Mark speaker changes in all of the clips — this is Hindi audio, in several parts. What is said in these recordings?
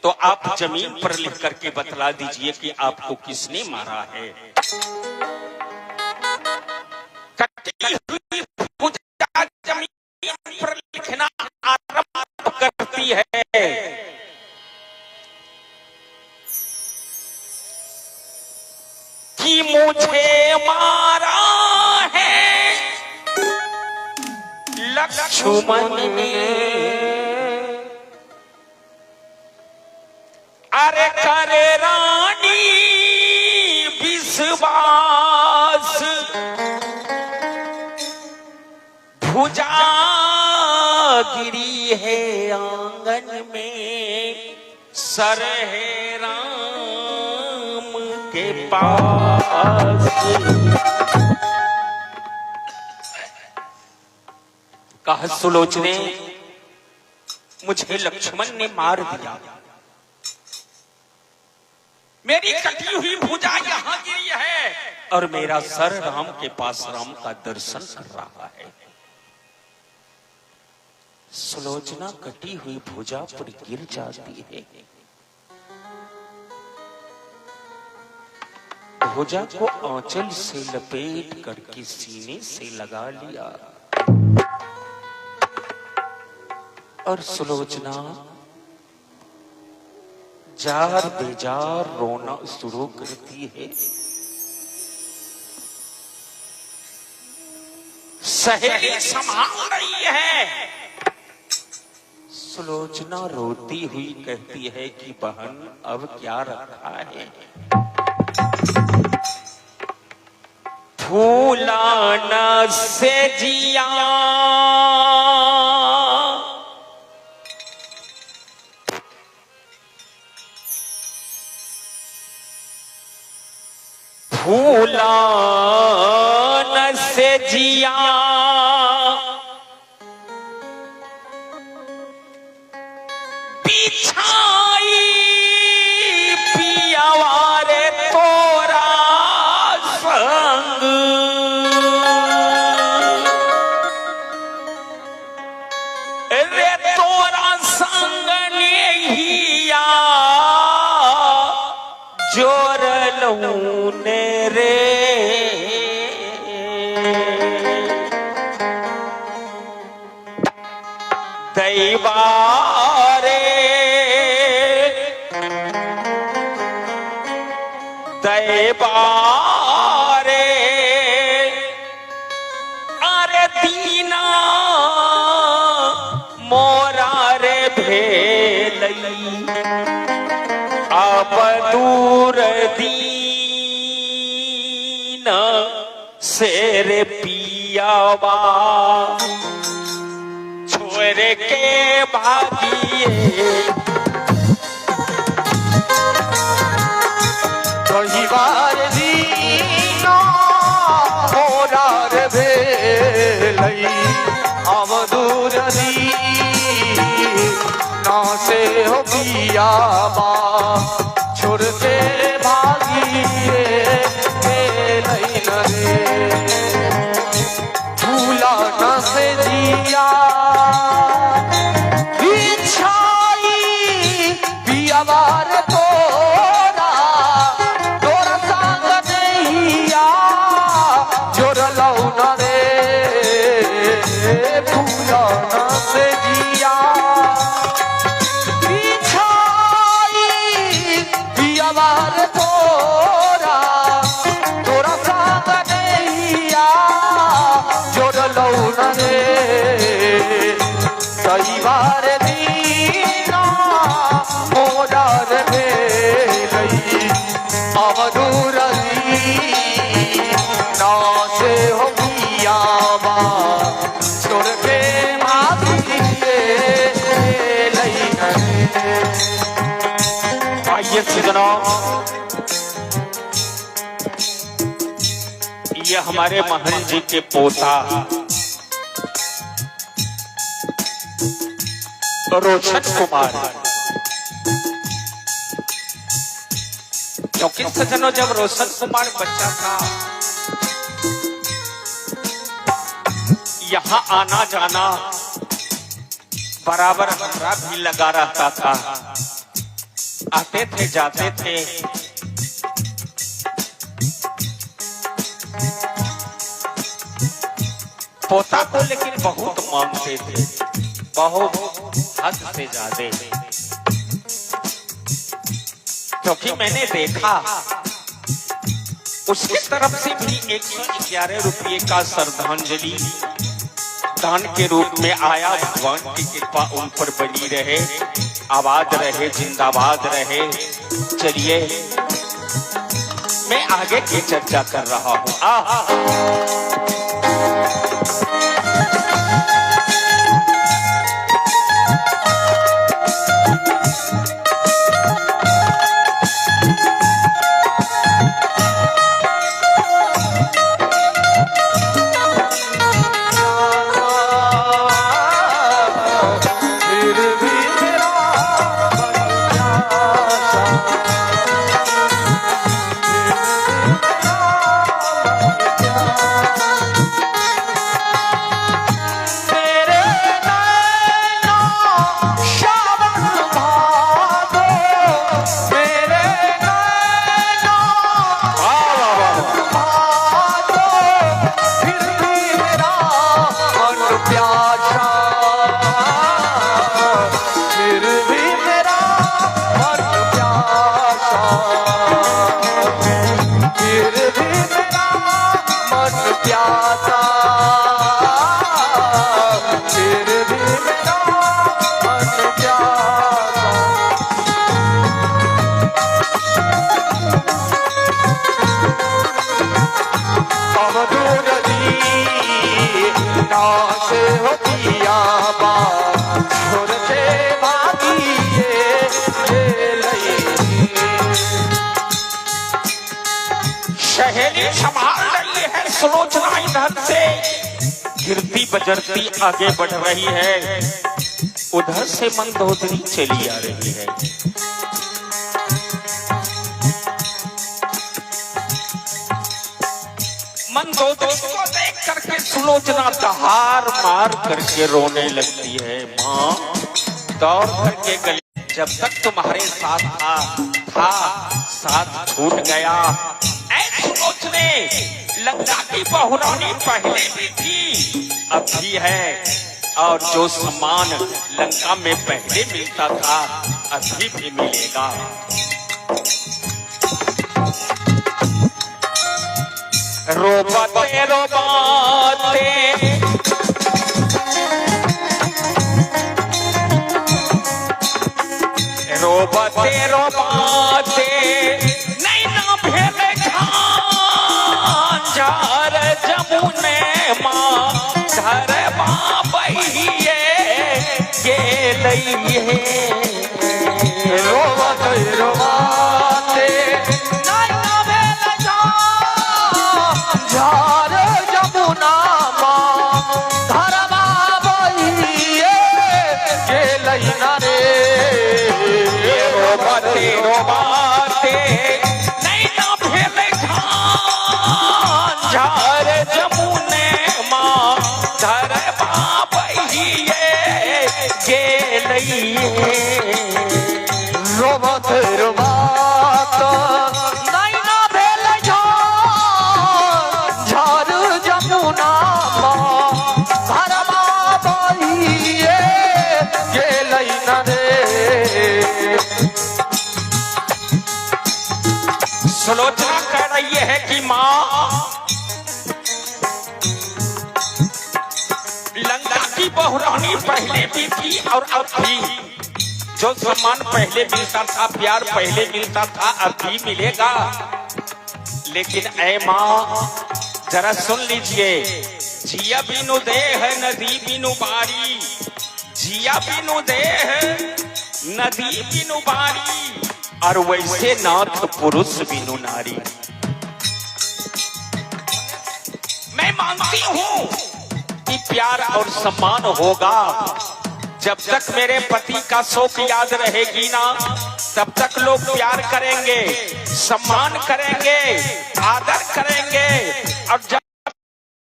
Speaker 1: तो आप जमीन पर लिख करके बतला दीजिए कि आपको किसने मारा है। कटी हुई भुजा जमीन पर लिखना आरंभ करती है। कि मुझे मारा है लक्ष्मण ने, अरे करे रानी विश्वास, भुजा गिरी है आंगन में, सर है राम के पास। कहा सुलोचने, मुझे लक्ष्मण ने मार दिया, मेरी कटी हुई भुजा यहां गिरी है और मेरा सर राम के पास राम का दर्शन कर रहा है। सुलोचना कटी हुई भुजा पर गिर जाती है। भुजा को आंचल से लपेट करके सीने से लगा लिया और सुलोचना जार बेजार रोना शुरू करती है। सहेली संभाल रही है। सुलोचना रोती हुई कहती है कि बहन अब क्या रखा है। फूलाना से जिया फूलान से जिया, बिछाई पियावारे तोरा संग, रे तोरा संग नेहिया जोर लूने रे। दैवारे दैवारे अरे दीना मोरा रे भेलई, अब दूर दीन शेर पियावा, छोड़ के भागिए
Speaker 2: दहिवार दीना मोरा रे भेलई, अब दूर दीना से हो पियावा, छोड़ के भागिए भेलई न रे। भूला न से जिया बिछाई पियावार तोरा, तोरा संग नहिया जोर लौन रे। भूला न से जिया बिछाई पियावार तोरा, तोरा संग नहिया जोर लौन रे। दैवार दीना मोरा रे भेलई, अब दूर दीना से हो पियावा, छोड़ के भागिए भेलई न रे।
Speaker 1: आइए सजनों, ये हमारे महन जी के पोता रोशन कुमार, क्योंकि सजनों जब रोशन कुमार बच्चा था यहाँ आना जाना बराबर हमारा भी लगा रहता था। आते थे जाते थे, पोता को लेकिन बहुत मानते थे, बहुत हद से ज्यादा। क्योंकि मैंने देखा उसकी तरफ से भी 111 रुपये का श्रद्धांजलि दान के रूप में आया। भगवान की कृपा उन पर बनी रहे, आबाद रहे, जिंदाबाद रहे। चलिए मैं आगे की चर्चा कर रहा हूं। सहेली संभाल रही है सुलोचना, इधर से गिरती बजरती आगे बढ़ रही है, उधर से मंदोदरी चली आ रही है। मंदोदरी को देख करके सुलोचना दहाड़ मार करके रोने लगती है। माँ दौड़ करके गली, जब तक तुम्हारे साथ था साथ छूट गया। सुलोचने लंका की बहुरानी पहले भी थी, अब भी है, और जो सम्मान लंका में पहले मिलता था अभी भी मिलेगा। रोबाते रोबाते रोबाते रोबाते नैना भेले झार जमुने माँ धर बाबैये गेलैये।
Speaker 2: रोबाते रोबाते नैना भेले झार जमुना माँ धर बाबैये गेलैया रे।
Speaker 1: रोबाते रोबाते नैना भेले झार जमुने माँ धर बाबैये गेलैये।
Speaker 2: रोबत रोबात नैना भेले झार जमुना माँ धर बाबैये गेलैया रे।
Speaker 1: सुलोचना कह रही है कि माँ लंका की बहुरानी पहले भी थी और अब भी, जो सम्मान पहले मिलता था, प्यार पहले मिलता था, अब भी मिलेगा। लेकिन ऐ माँ जरा सुन लीजिए, जिया बिनु देह नदी बिनु बारी, जिया बिनु देह नदी बिनु बारी, और वैसे नाथ पुरुष बिनु नारी। मैं मानती हूँ कि प्यार और सम्मान होगा, जब तक मेरे पति का शोक याद रहेगी ना, तब तक लोग प्यार करेंगे, सम्मान करेंगे, आदर करेंगे, और जब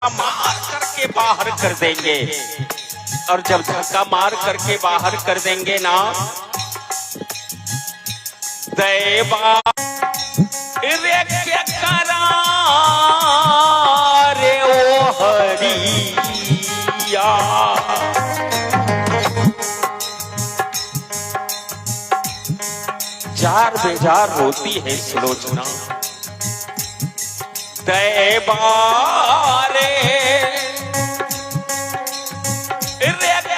Speaker 1: मार करके बाहर कर देंगे, और जब धक्का मार करके बाहर कर देंगे ना, दैवा रे क्या करा रे ओ हरिया। जार बेजार रोती है सुलोचना, दैवा रे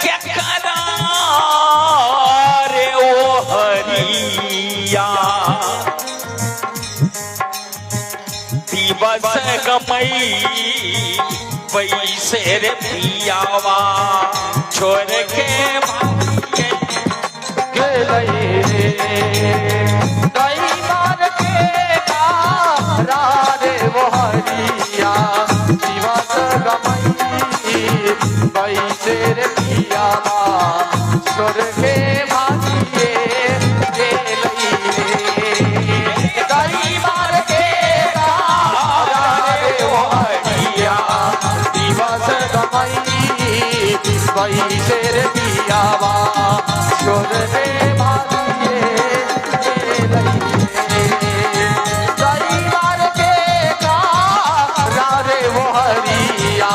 Speaker 1: क्या करा रे ओ हरिया। दिवस गमई वैसे रे पियावा, छोड़ के भागे
Speaker 2: गेलई रे दैवार के तारा रे वो हरिया। दिवस गमई वैसे रे पियावा, छोड़ के भागिए गेलई रे दैवार के तारा रे वो हरिया। दिवस गमई वैसे रे पियावा, छोड़ के भागिए गेलई रे दैवार के तारा रे वो हरिया।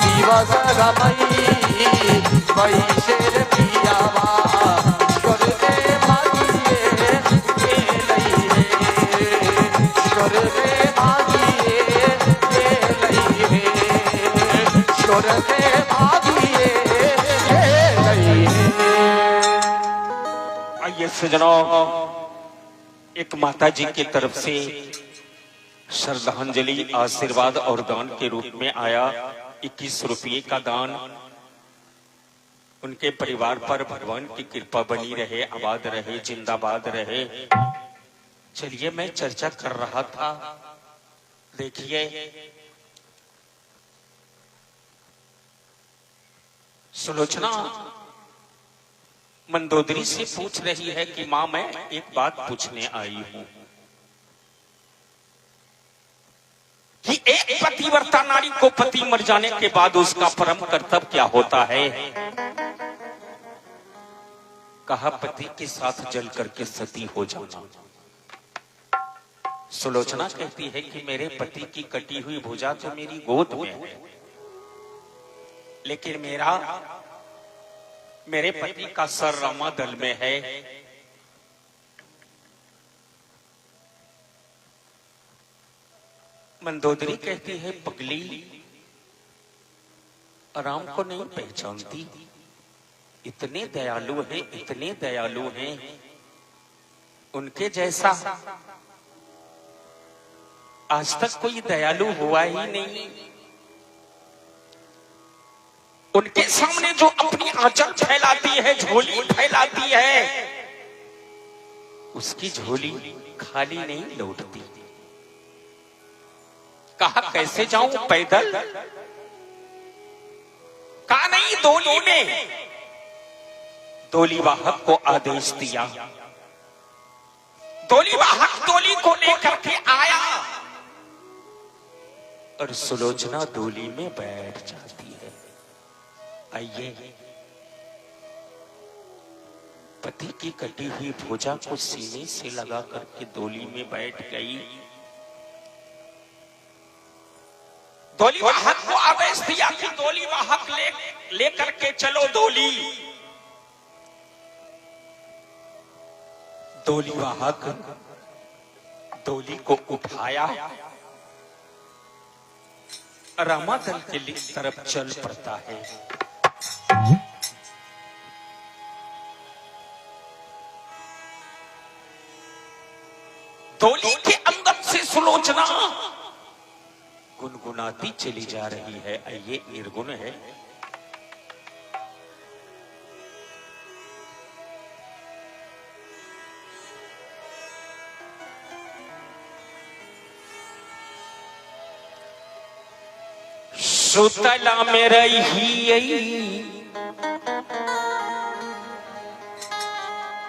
Speaker 2: दिवस गमई वैसे रे पियावा, छोड़ के भागिए गेलई रे छोड़ के भागिए गेलई रे छोड़ के भागिए गेलई रे।
Speaker 1: आइए सजनों, एक माता जी की तरफ से श्रद्धांजलि, आशीर्वाद और दान के रूप में आया 21 रुपये का दान। उनके परिवार पर भगवान की कृपा बनी रहे, आबाद रहे, जिंदाबाद रहे। चलिए, मैं चर्चा कर रहा था, देखिए सुलोचना मंदोदरी से पूछ रही है कि मां, मैं एक बात पूछने आई हूं कि एक पतिव्रता नारी को पति मर जाने के बाद उसका परम कर्तव्य क्या होता है। कहा, पति के साथ जल करके सती हो जाना। सुलोचना कहती है कि मेरे पति की कटी हुई भुजा तो मेरी गोद में है, लेकिन मेरे पति का सर रामा दल में है। मंदोदरी कहती है, पगली राम को नहीं पहचानती, इतने दयालु हैं, इतने दयालु हैं, उनके जैसा आज तक कोई दयालु हुआ ही नहीं। उनके सामने जो अपनी आंचल फैलाती है, झोली फैलाती है, उसकी झोली खाली नहीं लौटती। कहा, कैसे जाऊं पैदल? कहा, नहीं, डोली में। डोली वाहक को आदेश दिया, डोली वाहक डोली को लेकर के आया और सुलोचना डोली में बैठ जाती है। आइए, पति की कटी हुई भुजा को सीने से लगा करके डोली में बैठ गई। डोली वाहक को आदेश दिया कि डोली वाहक लेकर के चलो डोली। डोली वाहक डोली को उठाया, रामादल के तरफ चल पड़ता है। डोली के अंदर से सुलोचना गुनगुनाती चली जा रही है। ये निर्गुण है। सुतला में रही,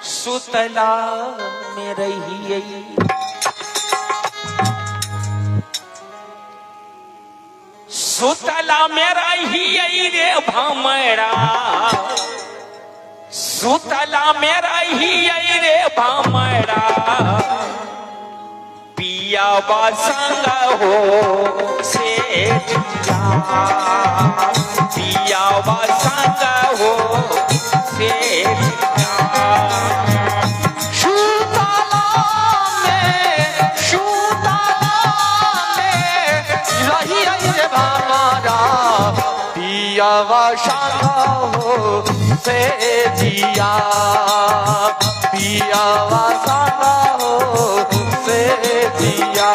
Speaker 1: सुतला में रही, सुतला में रही रे भामरा, सुतला में रही रे भामरा। पियावा संग हो से जिया, पियावा संग हो से जिया।
Speaker 2: शूताला में रही रे भामारा, पियावा संग हो से जिया, पियावा संग हो से जिया।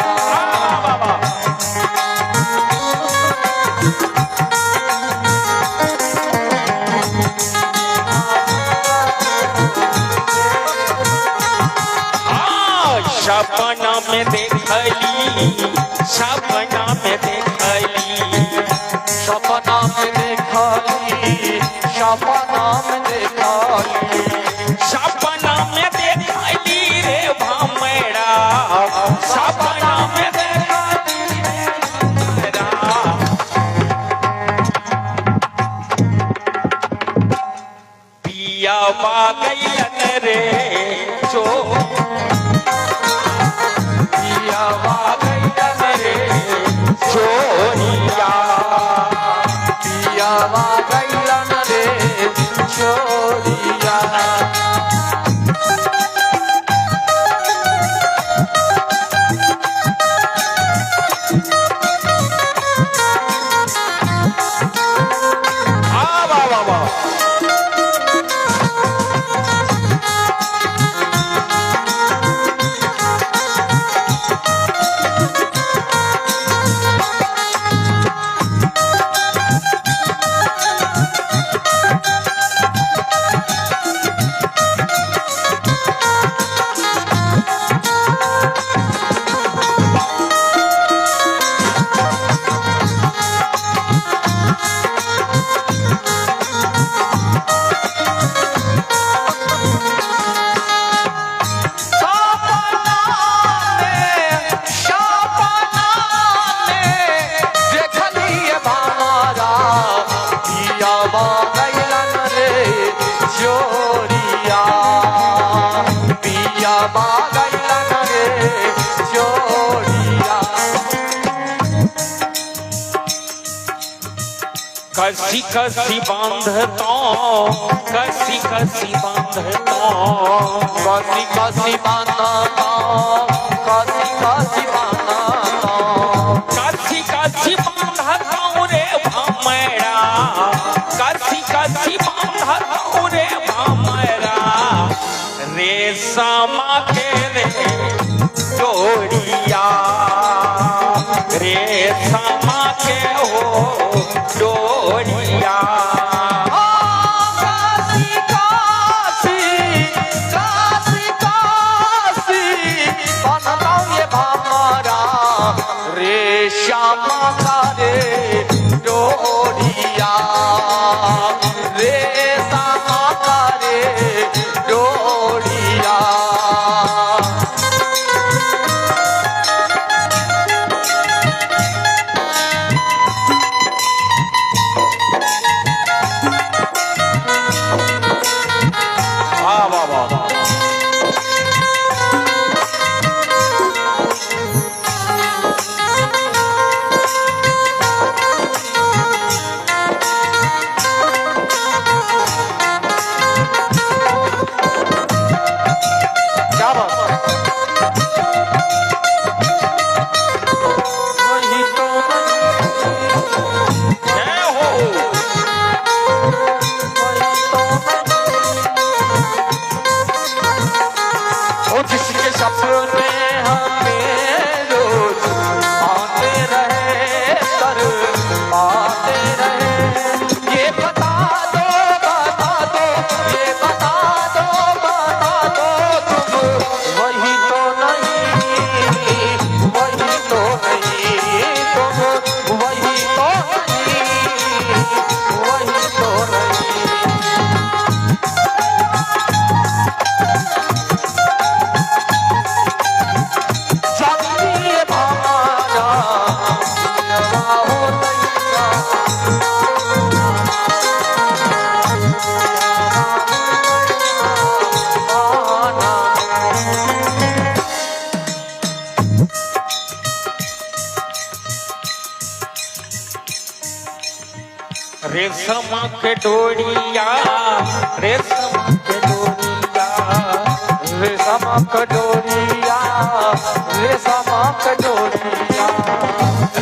Speaker 1: सपना में देखली, सपना में देखली,
Speaker 2: सपना में देखली, सपना में देखली,
Speaker 1: सपना में देखली रे भामेरा, सपना में देखली रे भामेरा। पियावा गइलन रे जो, पियावा गइलन रे चोरिया,
Speaker 2: पियावा गइलन रे चोरिया।
Speaker 1: वाह वाह वाह।
Speaker 2: पियावा गइलन रे चोरिया, पियावा गइलन रे चोरिया।
Speaker 1: कसी कसी बांधता, कसी कसी बांधता,
Speaker 2: कसी कसी बांधता, कसी कसी बांधता,
Speaker 1: कसी कसी बांधता रे भामेरा, कसी कसी बांधता रे भामेरा। रेशम के रे डोरिया, रेशम के हो डोरिया।
Speaker 2: काशी काशी काशी काशी बनता ये भामारा, रेशम का रे डोरिया, रेशम का रे डोरिया।
Speaker 1: वाह वाह वाह।
Speaker 2: क्या बात है? वही तो
Speaker 1: जय हो।
Speaker 2: वो जिसके सपने हमें रोज आते रहे, तर आते रहे। ये बता दो, ये बता दो तुम वही तो नहीं, वही तो नहीं, तुम वही तो नहीं, वही तो नहीं। जंग
Speaker 1: रेशम के डोरिया रेशम के डोरिया
Speaker 2: रेशम कटोरिया रेशम कटोरिया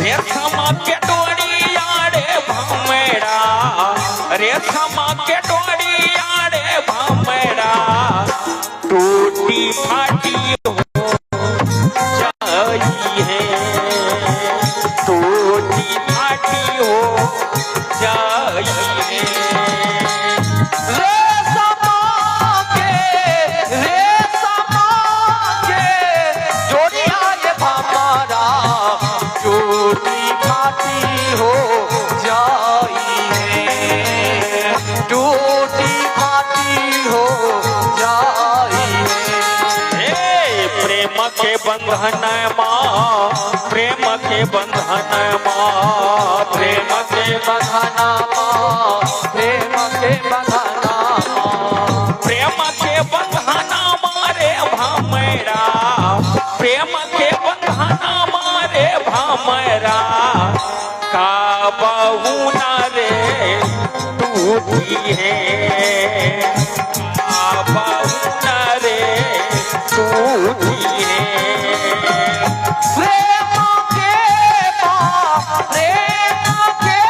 Speaker 1: रेशम के डोरिया रे भमेरा रेशम के डोरिया रे भमेरा टूटी फाटी हो जाई है टूटी फाटी हो जाई है
Speaker 2: रेशम के जोड़िया ये हमारा टूटी फाटी हो जाई है टूटी फाटी हो जाई है
Speaker 1: हे प्रेम के बंधन माँ प्रेम के बंधन माँ प्रेम के
Speaker 2: बंधना प्रेम के बंधना
Speaker 1: प्रेम के बंधना मारे भमेरा प्रेम के बंधना मारे भमेरा का बहू न रे टूटी है का बहू न रे टूटी है
Speaker 2: प्रेम के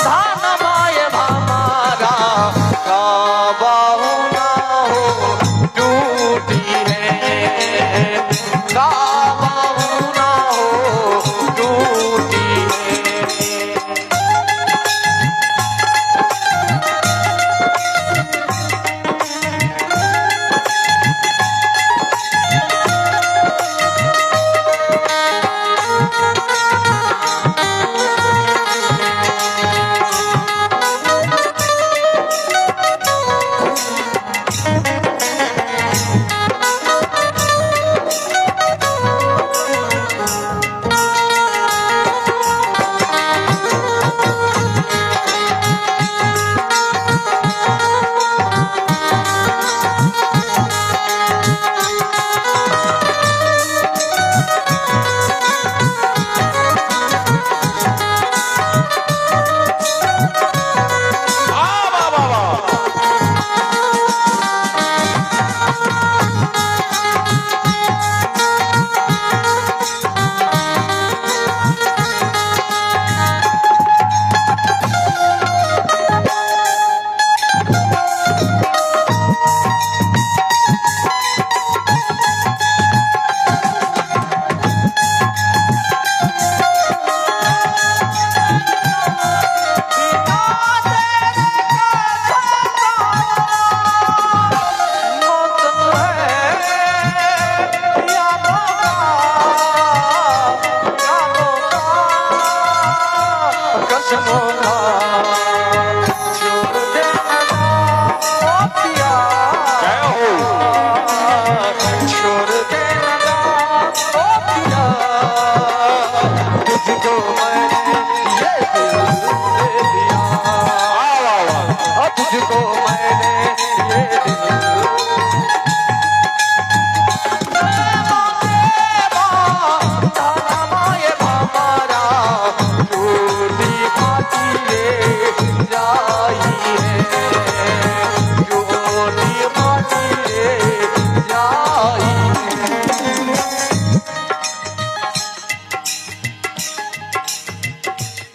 Speaker 2: धन माय हमारा का बाहु ना हो टूटी है का बाहु ना हो टूटी है तुझको मैंने ये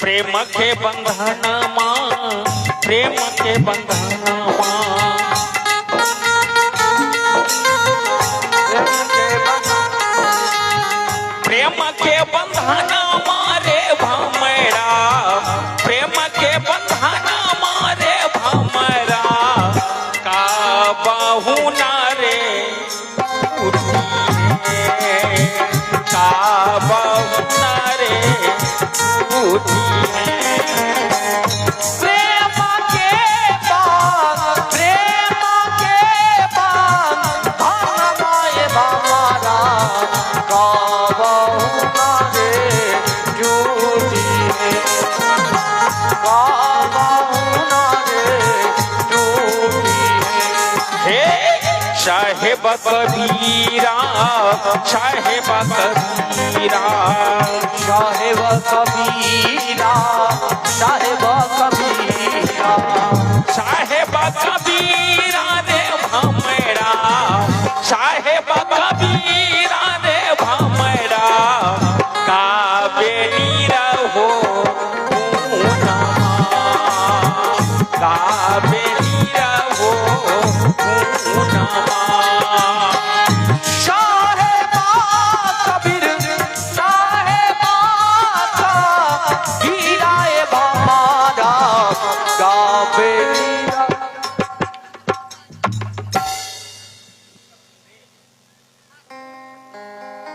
Speaker 1: प्रेम के बंधन माँ प्रेम के बंधन माँ प्रेम के बंधन मारे भमेरा प्रेम के बंधन मारे भमेरा का बहू ना रे उठी है का बहू ना रे उठी है चाहे कबीरा, साहेब कबीरा,
Speaker 2: साहेब कबीरा, साहेब कबीरा,
Speaker 1: साहेब कबीरा रे भमरा, साहेब कबीरा रे भमरा, काबेरी रहो पूना, काबेरी रहो पूना।
Speaker 2: साहेबा कबीर, साहेबा कबीरा ए भमरा, काबेरीरा।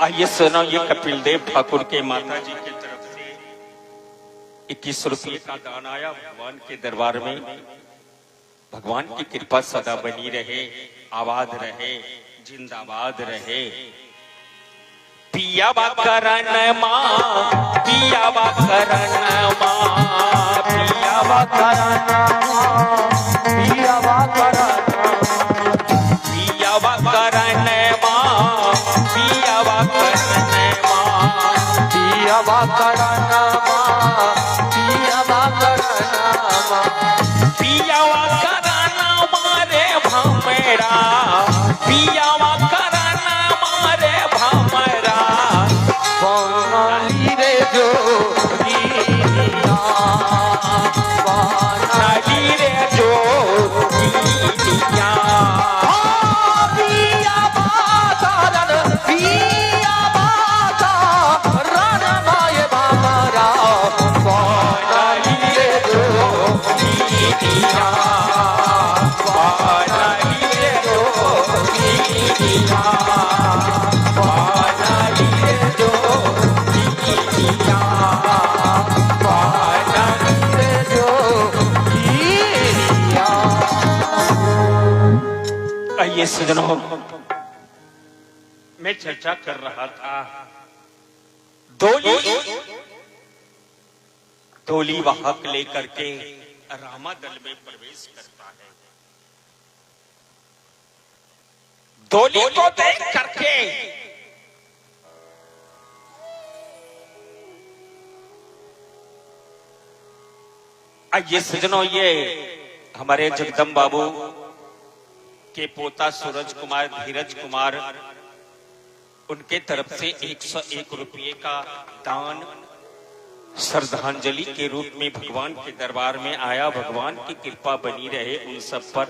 Speaker 1: आइए सुनो, ये कपिल देव ठाकुर के माता जी की तरफ से 21 रुपये का दान आया भगवान के दरबार में। भगवान की कृपा सदा बनी रहे, आबाद रहे, जिंदाबाद रहे। पिया बा करन माँ, पिया बा करन माँ, पिया बा करन माँ,
Speaker 2: पिया बा करन,
Speaker 1: पिया बा करन माँ, पिया बा करन माँ,
Speaker 2: पिया बा करन माँ, पिया बा करन माँ,
Speaker 1: पियावा कराना मारे भमरा, पियावा कराना मारे भमरा,
Speaker 2: बनाली रे जोगिया,
Speaker 1: नाली रे जोगिया।
Speaker 2: पिया बा करन, पिया बा करन माए भमरा, बनाली रे जोगिया,
Speaker 1: नाली रे जोगिया, नाली रे जोगिया,
Speaker 2: बनाली रे जोगिया।
Speaker 1: आइए सजनों, मैं चर्चा कर रहा था डोली वाहक लेकर के रामा दल में प्रवेश करता है। डोली को देख करके आइए सजनों, ये हमारे जगदम बाबू के पोता सूरज कुमार, धीरज कुमार, उनके तरफ से 101 रुपये का दान श्रद्धांजलि के रूप में भगवान के दरबार में आया। भगवान की कृपा बनी रहे उन सब पर,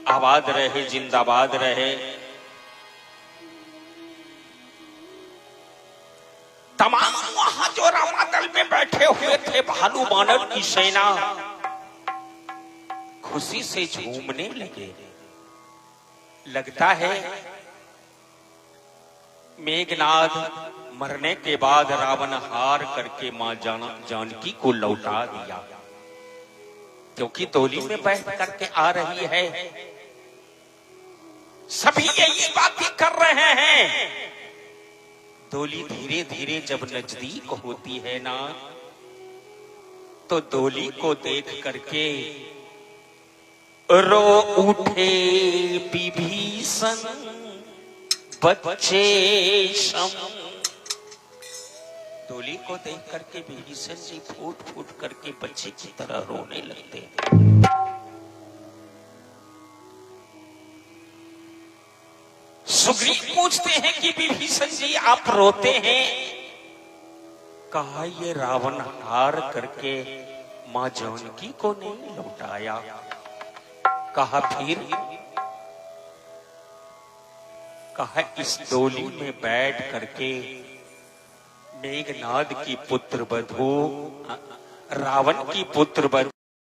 Speaker 1: आबाद रहे, जिंदाबाद रहे। तमाम वहां जो रामादल में बैठे हुए थे भालू बानर की सेना खुशी से झूमने लगे। लगता है मेघनाद मरने के बाद रावण हार करके मां जानकी को लौटा दिया, क्योंकि डोली में बैठ करके आ रही है। सभी यही बातें कर रहे हैं। डोली धीरे धीरे जब नजदीक होती है ना, तो डोली को देख करके रो उठे विभीषण बच्चे सम। डोली को देख करके विभीषण जी फूट फूट करके बच्चे की तरह रोने लगते हैं। सुग्रीव पूछते हैं कि विभीषण जी आप रोते हैं? कहा ये रावण हार करके मां जानकी को नहीं लौटाया। कहा फिर? कहा इस डोली में बैठ करके मेघनाद की पुत्र बधू, रावण की पुत्र बधू